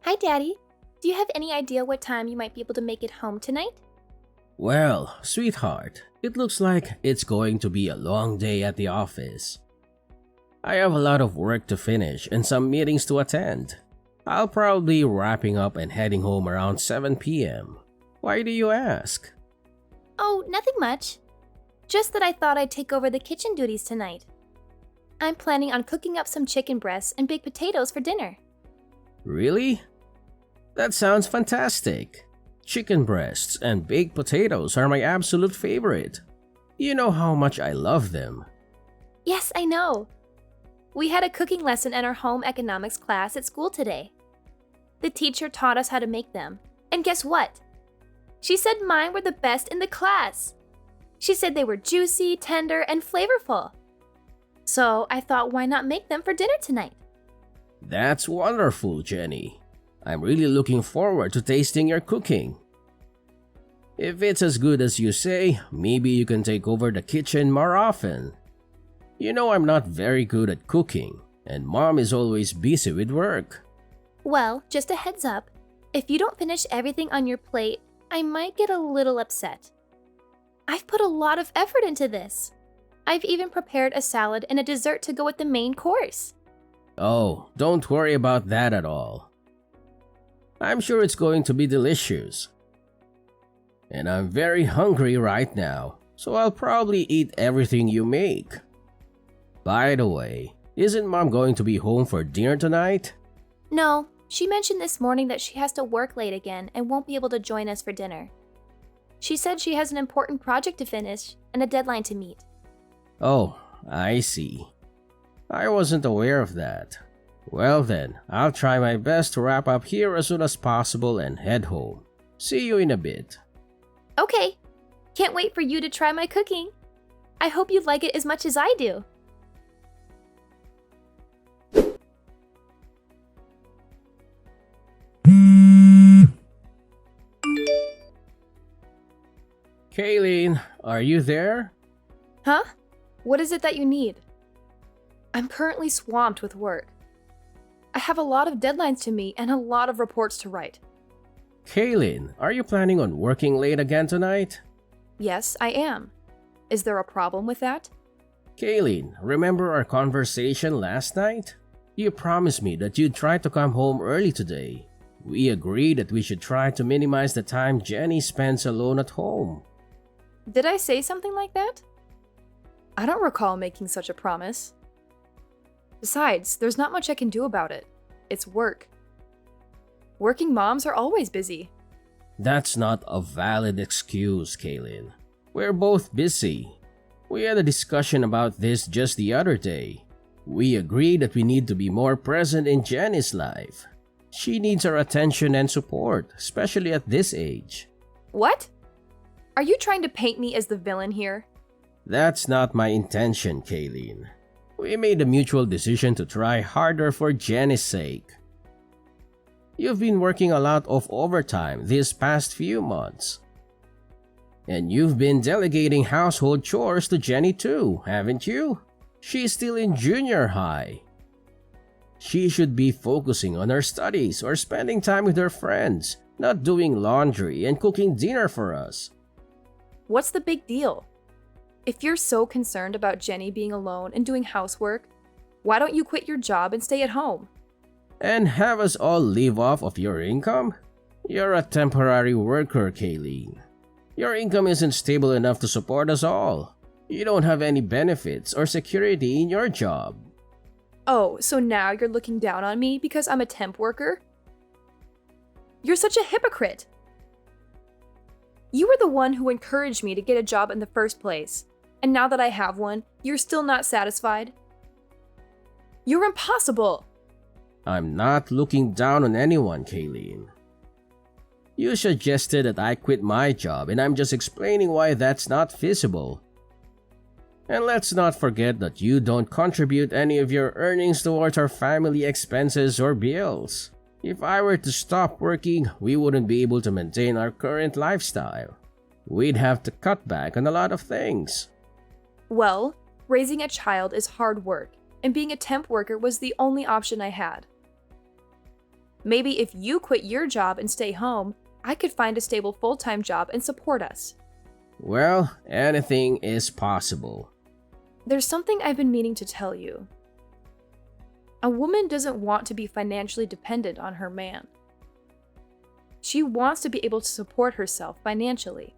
Hi, Daddy. Do you have any idea what time you might be able to make it home tonight? Well, sweetheart, it looks like it's going to be a long day at the office. I have a lot of work to finish and some meetings to attend. I'll probably be wrapping up and heading home around 7 p.m. Why do you ask? Oh, nothing much. Just that I thought I'd take over the kitchen duties tonight. I'm planning on cooking up some chicken breasts and baked potatoes for dinner. Really? That sounds fantastic. Chicken breasts and baked potatoes are my absolute favorite. You know how much I love them. Yes, I know. We had a cooking lesson in our home economics class at school today. The teacher taught us how to make them. And guess what? She said mine were the best in the class. She said they were juicy, tender, and flavorful. So I thought, why not make them for dinner tonight? That's wonderful, Jenny. I'm really looking forward to tasting your cooking. If it's as good as you say, maybe you can take over the kitchen more often. You know I'm not very good at cooking, and Mom is always busy with work. Well, just a heads up. If you don't finish everything on your plate, I might get a little upset. I've put a lot of effort into this. I've even prepared a salad and a dessert to go with the main course. Oh, don't worry about that at all. I'm sure it's going to be delicious. And I'm very hungry right now, so I'll probably eat everything you make. By the way, isn't Mom going to be home for dinner tonight? No, she mentioned this morning that she has to work late again and won't be able to join us for dinner. She said she has an important project to finish and a deadline to meet. Oh, I see. I wasn't aware of that. Well then, I'll try my best to wrap up here as soon as possible and head home. See you in a bit. Okay, can't wait for you to try my cooking. I hope you like it as much as I do. Kayleen, are you there? Huh? What is it that you need? I'm currently swamped with work. I have a lot of deadlines to meet and a lot of reports to write. Kayleen, are you planning on working late again tonight? Yes, I am. Is there a problem with that? Kayleen, remember our conversation last night? You promised me that you'd try to come home early today. We agreed that we should try to minimize the time Jenny spends alone at home. Did I say something like that? I don't recall making such a promise. Besides, there's not much I can do about it. It's work. Working moms are always busy. That's not a valid excuse, Kaylin. We're both busy. We had a discussion about this just the other day. We agreed that we need to be more present in Jenny's life. She needs our attention and support, especially at this age. What? Are you trying to paint me as the villain here? That's not my intention, Kaylin. We made a mutual decision to try harder for Jenny's sake. You've been working a lot of overtime these past few months. And you've been delegating household chores to Jenny too, haven't you? She's still in junior high. She should be focusing on her studies or spending time with her friends, not doing laundry and cooking dinner for us. What's the big deal? If you're so concerned about Jenny being alone and doing housework, why don't you quit your job and stay at home? And have us all live off of your income? You're a temporary worker, Kayleen. Your income isn't stable enough to support us all. You don't have any benefits or security in your job. Oh, so now you're looking down on me because I'm a temp worker? You're such a hypocrite. You were the one who encouraged me to get a job in the first place, and now that I have one, you're still not satisfied? You're impossible! I'm not looking down on anyone, Kayleen. You suggested that I quit my job, and I'm just explaining why that's not feasible. And let's not forget that you don't contribute any of your earnings towards our family expenses or bills. If I were to stop working, we wouldn't be able to maintain our current lifestyle. We'd have to cut back on a lot of things. Well, raising a child is hard work, and being a temp worker was the only option I had. Maybe if you quit your job and stay home, I could find a stable full-time job and support us. Well, anything is possible. There's something I've been meaning to tell you. A woman doesn't want to be financially dependent on her man. She wants to be able to support herself financially.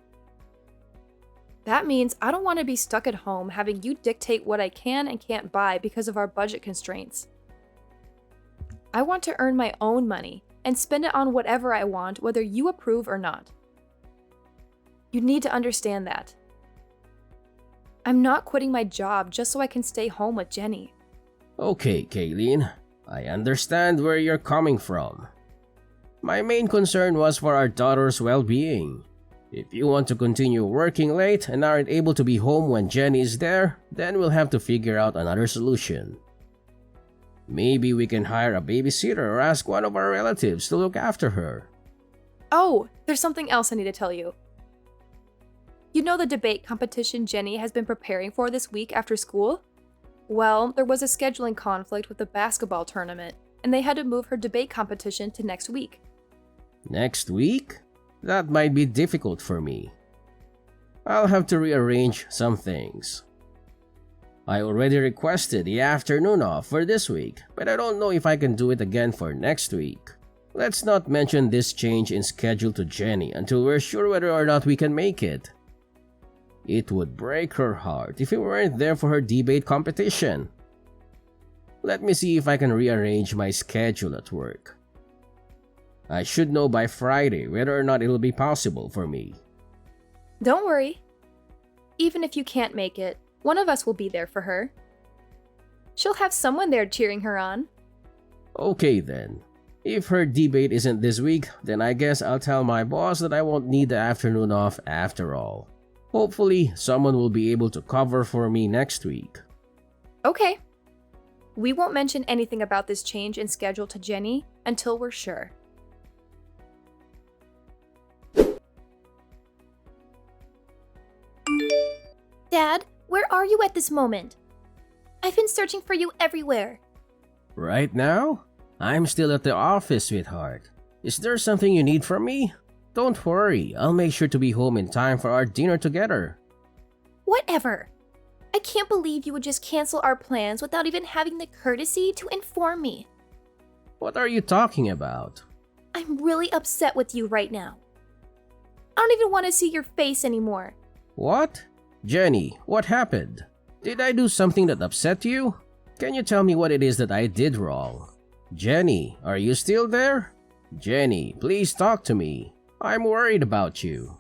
That means I don't want to be stuck at home having you dictate what I can and can't buy because of our budget constraints. I want to earn my own money and spend it on whatever I want, whether you approve or not. You need to understand that. I'm not quitting my job just so I can stay home with Jenny. Okay, Kayleen, I understand where you're coming from. My main concern was for our daughter's well-being. If you want to continue working late and aren't able to be home when Jenny is there, then we'll have to figure out another solution. Maybe we can hire a babysitter or ask one of our relatives to look after her. Oh, there's something else I need to tell you. You know the debate competition Jenny has been preparing for this week after school? Well, there was a scheduling conflict with the basketball tournament, and they had to move her debate competition to next week. Next week? That might be difficult for me. I'll have to rearrange some things. I already requested the afternoon off for this week, but I don't know if I can do it again for next week. Let's not mention this change in schedule to Jenny until we're sure whether or not we can make it. It would break her heart if we weren't there for her debate competition. Let me see if I can rearrange my schedule at work. I should know by Friday whether or not it'll be possible for me. Don't worry. Even if you can't make it, one of us will be there for her. She'll have someone there cheering her on. Okay then. If her debate isn't this week, then I guess I'll tell my boss that I won't need the afternoon off after all. Hopefully, someone will be able to cover for me next week. Okay. We won't mention anything about this change in schedule to Jenny until we're sure. Dad, where are you at this moment? I've been searching for you everywhere. Right now? I'm still at the office, sweetheart. Is there something you need from me? Don't worry, I'll make sure to be home in time for our dinner together. Whatever. I can't believe you would just cancel our plans without even having the courtesy to inform me. What are you talking about? I'm really upset with you right now. I don't even want to see your face anymore. What? Jenny, what happened? Did I do something that upset you? Can you tell me what it is that I did wrong? Jenny, are you still there? Jenny, please talk to me. I'm worried about you.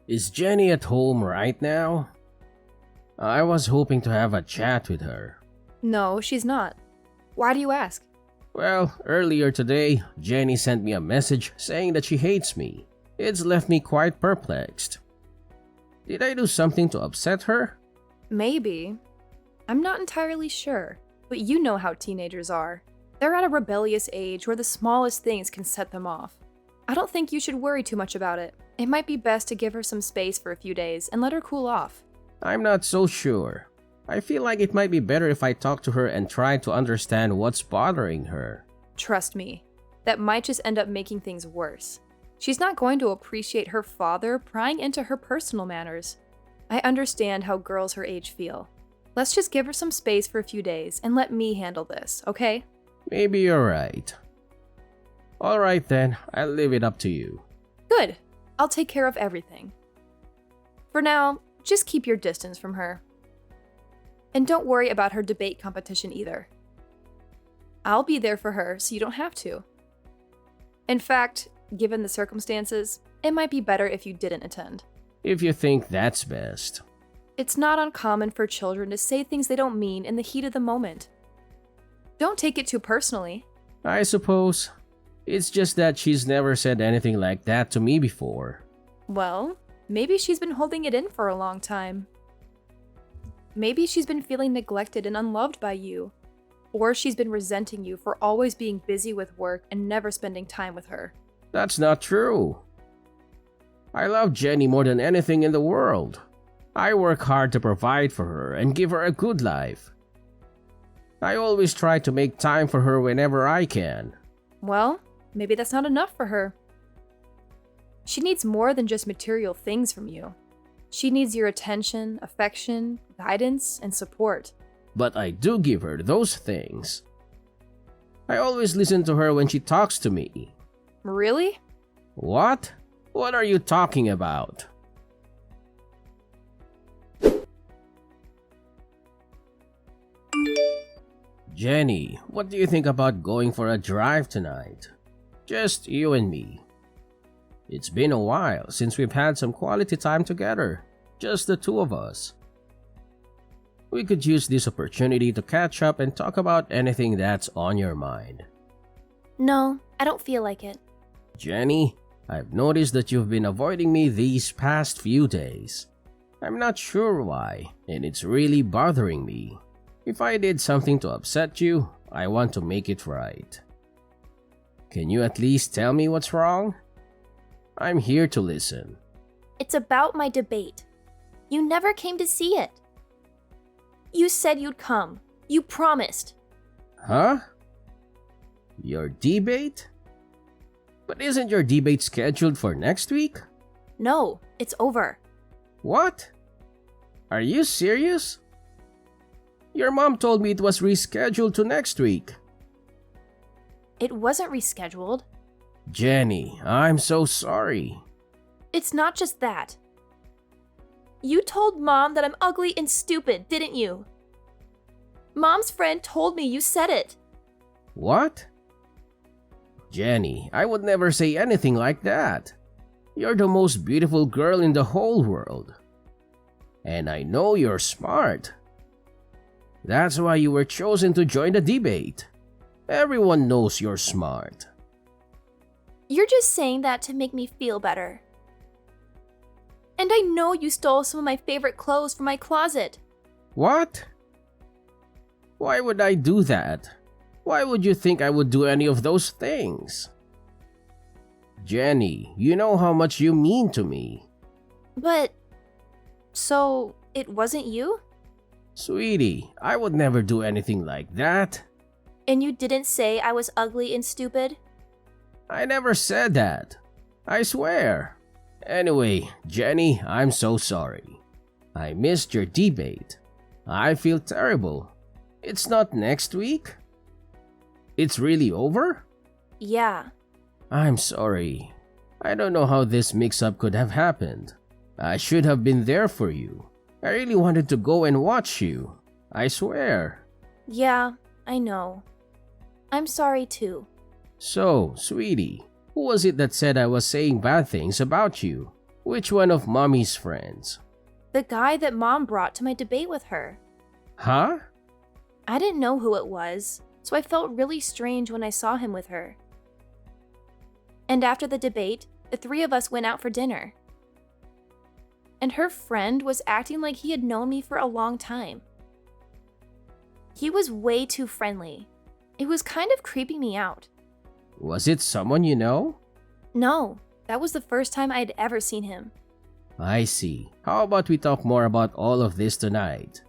Is Jenny at home right now? I was hoping to have a chat with her. No, she's not. Why do you ask? Well, earlier today, Jenny sent me a message saying that she hates me. It's left me quite perplexed. Did I do something to upset her? Maybe. I'm not entirely sure, but you know how teenagers are. They're at a rebellious age where the smallest things can set them off. I don't think you should worry too much about it. It might be best to give her some space for a few days and let her cool off. I'm not so sure. I feel like it might be better if I talk to her and try to understand what's bothering her. Trust me, that might just end up making things worse. She's not going to appreciate her father prying into her personal matters. I understand how girls her age feel. Let's just give her some space for a few days and let me handle this, okay? Maybe you're right. Alright then, I'll leave it up to you. Good. I'll take care of everything. For now, just keep your distance from her. And don't worry about her debate competition either. I'll be there for her so you don't have to. In fact, given the circumstances, it might be better if you didn't attend. If you think that's best. It's not uncommon for children to say things they don't mean in the heat of the moment. Don't take it too personally. I suppose. It's just that she's never said anything like that to me before. Well, maybe she's been holding it in for a long time. Maybe she's been feeling neglected and unloved by you. Or she's been resenting you for always being busy with work and never spending time with her. That's not true. I love Jenny more than anything in the world. I work hard to provide for her and give her a good life. I always try to make time for her whenever I can. Well, maybe that's not enough for her. She needs more than just material things from you. She needs your attention, affection, guidance, and support. But I do give her those things. I always listen to her when she talks to me. Really? What? What are you talking about? Jenny, what do you think about going for a drive tonight? Just you and me. It's been a while since we've had some quality time together, just the two of us. We could use this opportunity to catch up and talk about anything that's on your mind. No, I don't feel like it. Jenny, I've noticed that you've been avoiding me these past few days. I'm not sure why, and it's really bothering me. If I did something to upset you, I want to make it right. Can you at least tell me what's wrong? I'm here to listen. It's about my debate. You never came to see it. You said you'd come. You promised. Huh? Your debate? But isn't your debate scheduled for next week? No, it's over. What? Are you serious? Your mom told me it was rescheduled to next week. It wasn't rescheduled. Jenny, I'm so sorry. It's not just that. You told Mom that I'm ugly and stupid, didn't you? Mom's friend told me you said it. What? Jenny, I would never say anything like that. You're the most beautiful girl in the whole world. And I know you're smart. That's why you were chosen to join the debate. Everyone knows you're smart. You're just saying that to make me feel better. And I know you stole some of my favorite clothes from my closet. What? Why would I do that? Why would you think I would do any of those things? Jenny, you know how much you mean to me. But... so, it wasn't you? Sweetie, I would never do anything like that. And you didn't say I was ugly and stupid? I never said that. I swear. Anyway, Jenny, I'm so sorry. I missed your debate. I feel terrible. It's not next week? It's really over? Yeah. I'm sorry. I don't know how this mix-up could have happened. I should have been there for you. I really wanted to go and watch you. I swear. Yeah, I know. I'm sorry too. So, sweetie, who was it that said I was saying bad things about you? Which one of Mommy's friends? The guy that Mom brought to my debate with her. Huh? I didn't know who it was, so I felt really strange when I saw him with her. And after the debate, the three of us went out for dinner. And her friend was acting like he had known me for a long time. He was way too friendly. It was kind of creeping me out. Was it someone you know? No, that was the first time I had ever seen him. I see. How about we talk more about all of this tonight?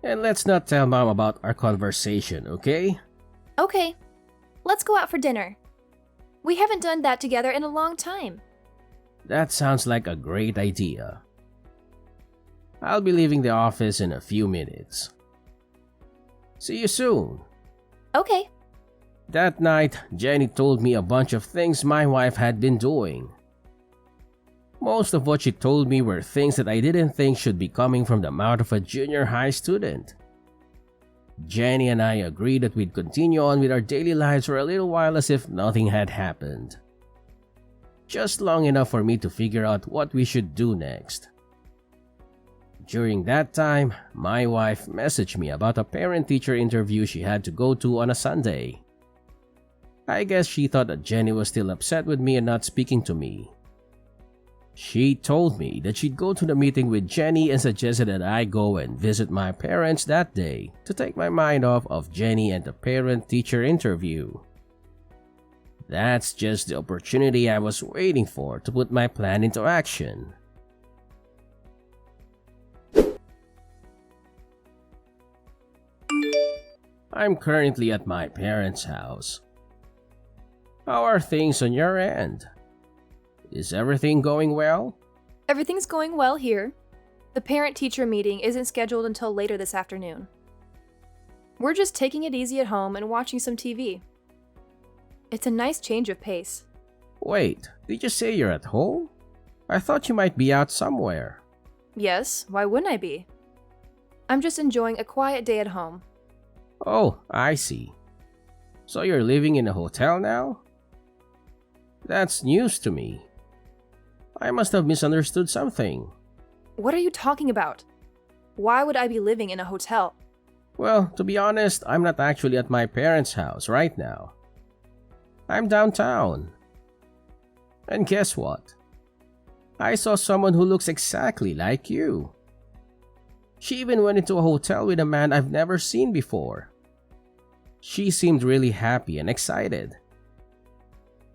And let's not tell Mom about our conversation, okay? Okay, let's go out for dinner. We haven't done that together in a long time. That sounds like a great idea. I'll be leaving the office in a few minutes. See you soon. Okay. That night, Jenny told me a bunch of things my wife had been doing. Most of what she told me were things that I didn't think should be coming from the mouth of a junior high student. Jenny and I agreed that we'd continue on with our daily lives for a little while as if nothing had happened. Just long enough for me to figure out what we should do next. During that time, my wife messaged me about a parent-teacher interview she had to go to on a Sunday. I guess she thought that Jenny was still upset with me and not speaking to me. She told me that she'd go to the meeting with Jenny and suggested that I go and visit my parents that day to take my mind off of Jenny and the parent-teacher interview. That's just the opportunity I was waiting for to put my plan into action. I'm currently at my parents' house. How are things on your end? Is everything going well? Everything's going well here. The parent-teacher meeting isn't scheduled until later this afternoon. We're just taking it easy at home and watching some TV. It's a nice change of pace. Wait, did you say you're at home? I thought you might be out somewhere. Yes, why wouldn't I be? I'm just enjoying a quiet day at home. Oh, I see. So you're living in a hotel now? That's news to me. I must have misunderstood something. What are you talking about? Why would I be living in a hotel? Well, to be honest, I'm not actually at my parents' house right now. I'm downtown. And guess what? I saw someone who looks exactly like you. She even went into a hotel with a man I've never seen before. She seemed really happy and excited.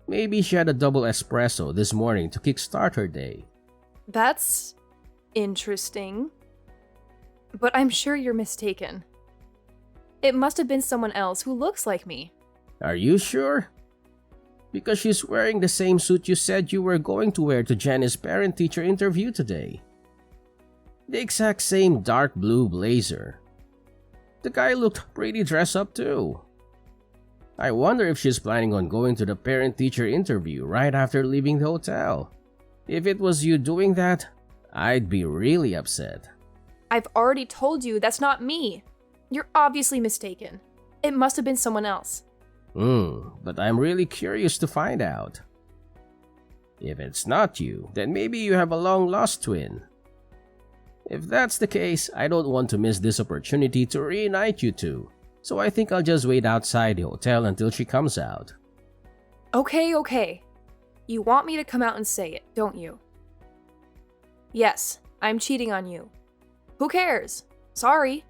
Maybe she had a double espresso this morning to kickstart her day. That's interesting. But I'm sure you're mistaken. It must have been someone else who looks like me. Are you sure? Because she's wearing the same suit you said you were going to wear to Jenny's parent-teacher interview today. The exact same dark blue blazer. The guy looked pretty dressed up too. I wonder if she's planning on going to the parent-teacher interview right after leaving the hotel. If it was you doing that, I'd be really upset. I've already told you that's not me. You're obviously mistaken. It must have been someone else. But I'm really curious to find out. If it's not you, then maybe you have a long-lost twin. If that's the case, I don't want to miss this opportunity to reunite you two, so I think I'll just wait outside the hotel until she comes out. Okay. You want me to come out and say it, don't you? Yes, I'm cheating on you. Who cares? Sorry.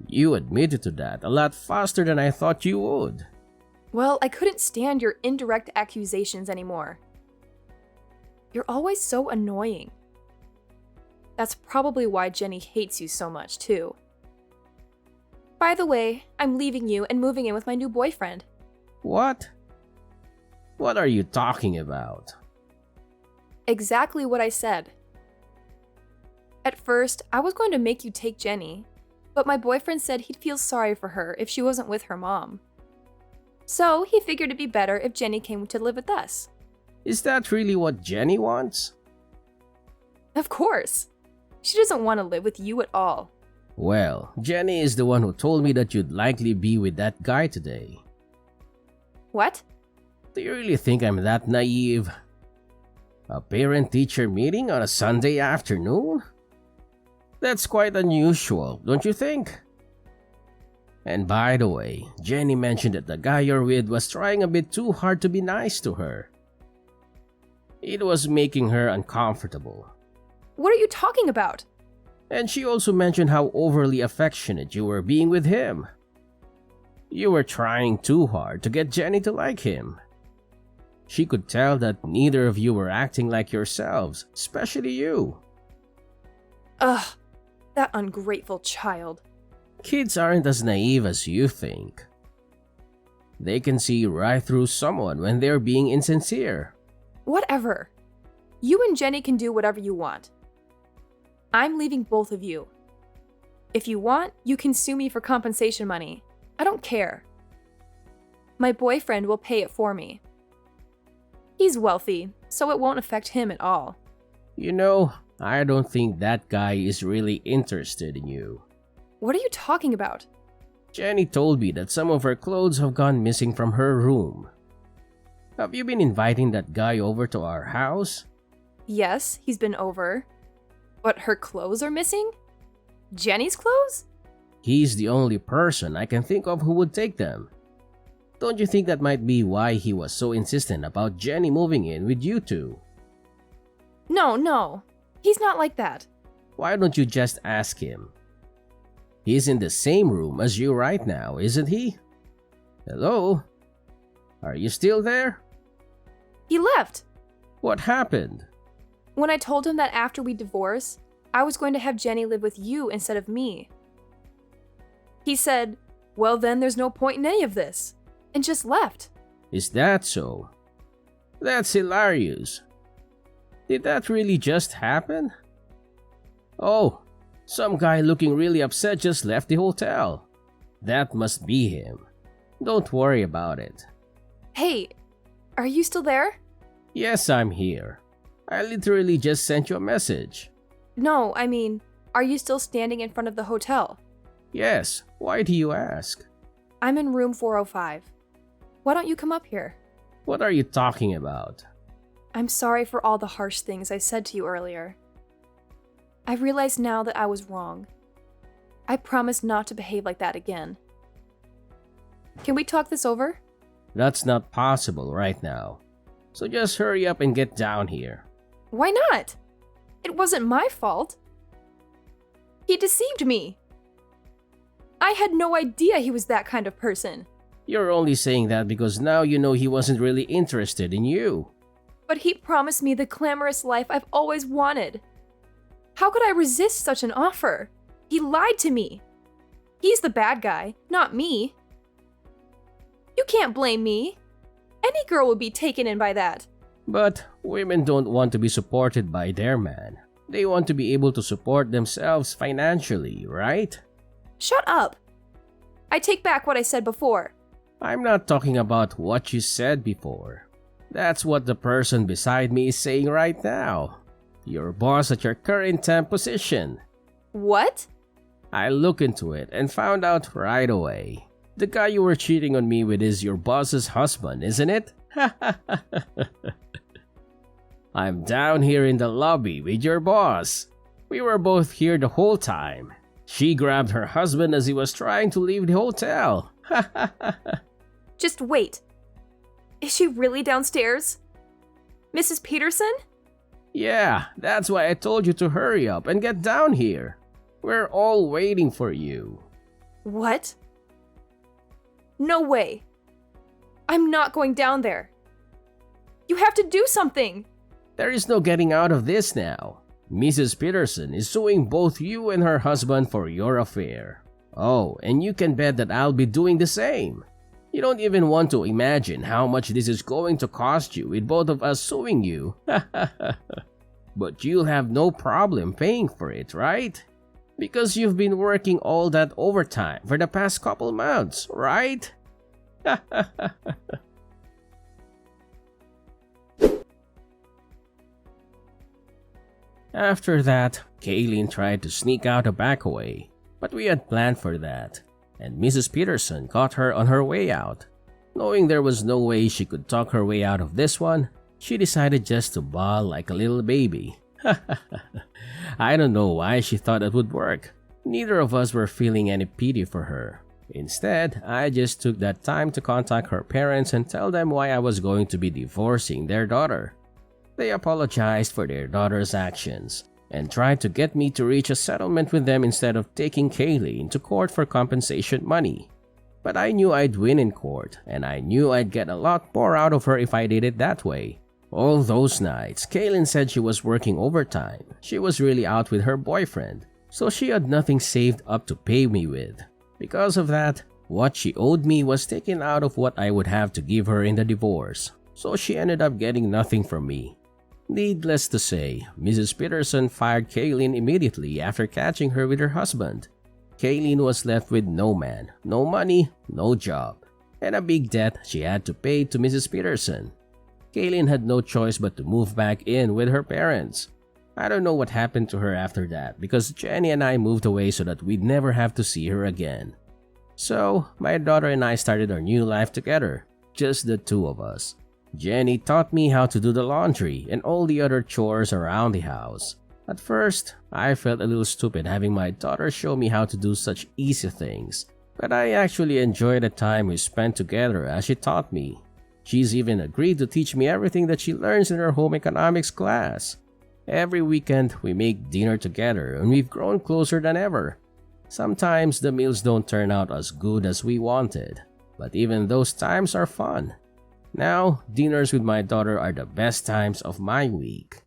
You admitted to that a lot faster than I thought you would. Well, I couldn't stand your indirect accusations anymore. You're always so annoying. That's probably why Jenny hates you so much, too. By the way, I'm leaving you and moving in with my new boyfriend. What? What are you talking about? Exactly what I said. At first, I was going to make you take Jenny, but my boyfriend said he'd feel sorry for her if she wasn't with her mom. So he figured it'd be better if Jenny came to live with us. Is that really what Jenny wants? Of course. She doesn't want to live with you at all. Well, Jenny is the one who told me that you'd likely be with that guy today. What? Do you really think I'm that naive? A parent-teacher meeting on a Sunday afternoon? That's quite unusual, don't you think? And by the way, Jenny mentioned that the guy you're with was trying a bit too hard to be nice to her. It was making her uncomfortable. What are you talking about? And she also mentioned how overly affectionate you were being with him. You were trying too hard to get Jenny to like him. She could tell that neither of you were acting like yourselves, especially you. Ugh, that ungrateful child. Kids aren't as naive as you think. They can see right through someone when they're being insincere. Whatever. You and Jenny can do whatever you want. I'm leaving both of you. If you want, you can sue me for compensation money. I don't care. My boyfriend will pay it for me. He's wealthy, so it won't affect him at all. You know, I don't think that guy is really interested in you. What are you talking about? Jenny told me that some of her clothes have gone missing from her room. Have you been inviting that guy over to our house? Yes, he's been over. But her clothes are missing? Jenny's clothes? He's the only person I can think of who would take them. Don't you think that might be why he was so insistent about Jenny moving in with you two? No. He's not like that. Why don't you just ask him? He's in the same room as you right now, isn't he? Hello? Are you still there? He left. What happened? When I told him that after we divorce, I was going to have Jenny live with you instead of me. He said, Well, then there's no point in any of this. And just left. Is that so? That's hilarious. Did that really just happen? Oh, some guy looking really upset just left the hotel. That must be him. Don't worry about it. Hey, are you still there? Yes, I'm here. I literally just sent you a message. No, I mean, are you still standing in front of the hotel? Yes, why do you ask? I'm in room 405. Why don't you come up here? What are you talking about? I'm sorry for all the harsh things I said to you earlier. I realize now that I was wrong. I promise not to behave like that again. Can we talk this over? That's not possible right now. So just hurry up and get down here. Why not? It wasn't my fault. He deceived me. I had no idea he was that kind of person. You're only saying that because now you know he wasn't really interested in you. But he promised me the glamorous life I've always wanted. How could I resist such an offer? He lied to me. He's the bad guy, not me. You can't blame me. Any girl would be taken in by that. But women don't want to be supported by their man. They want to be able to support themselves financially, right? Shut up. I take back what I said before. I'm not talking about what you said before. That's what the person beside me is saying right now. Your boss at your current temp position. What? I looked into it and found out right away. The guy you were cheating on me with is your boss's husband, isn't it? I'm down here in the lobby with your boss. We were both here the whole time. She grabbed her husband as he was trying to leave the hotel. Just wait. Is she really downstairs? Mrs. Peterson? Yeah, that's why I told you to hurry up and get down here. We're all waiting for you. What? No way. I'm not going down there. You have to do something. There is no getting out of this now. Mrs. Peterson is suing both you and her husband for your affair. Oh, and you can bet that I'll be doing the same. You don't even want to imagine how much this is going to cost you with both of us suing you. But you'll have no problem paying for it, right? Because you've been working all that overtime for the past couple months, right? After that, Kaylin tried to sneak out a back way, but we had planned for that, and Mrs. Peterson caught her on her way out. Knowing there was no way she could talk her way out of this one, she decided just to bawl like a little baby. I don't know why she thought it would work. Neither of us were feeling any pity for her. Instead, I just took that time to contact her parents and tell them why I was going to be divorcing their daughter. They apologized for their daughter's actions and tried to get me to reach a settlement with them instead of taking Kaylee into court for compensation money. But I knew I'd win in court, and I knew I'd get a lot more out of her if I did it that way. All those nights, Kaylin said she was working overtime. She was really out with her boyfriend, so she had nothing saved up to pay me with. Because of that, what she owed me was taken out of what I would have to give her in the divorce, so she ended up getting nothing from me. Needless to say, Mrs. Peterson fired Kaylin immediately after catching her with her husband. Kaylin was left with no man, no money, no job, and a big debt she had to pay to Mrs. Peterson. Kaylin had no choice but to move back in with her parents. I don't know what happened to her after that because Jenny and I moved away so that we'd never have to see her again. So, my daughter and I started our new life together, just the two of us. Jenny taught me how to do the laundry and all the other chores around the house. At first, I felt a little stupid having my daughter show me how to do such easy things, but I actually enjoyed the time we spent together as she taught me. She's even agreed to teach me everything that she learns in her home economics class. Every weekend, we make dinner together and we've grown closer than ever. Sometimes the meals don't turn out as good as we wanted, but even those times are fun. Now, dinners with my daughter are the best times of my week.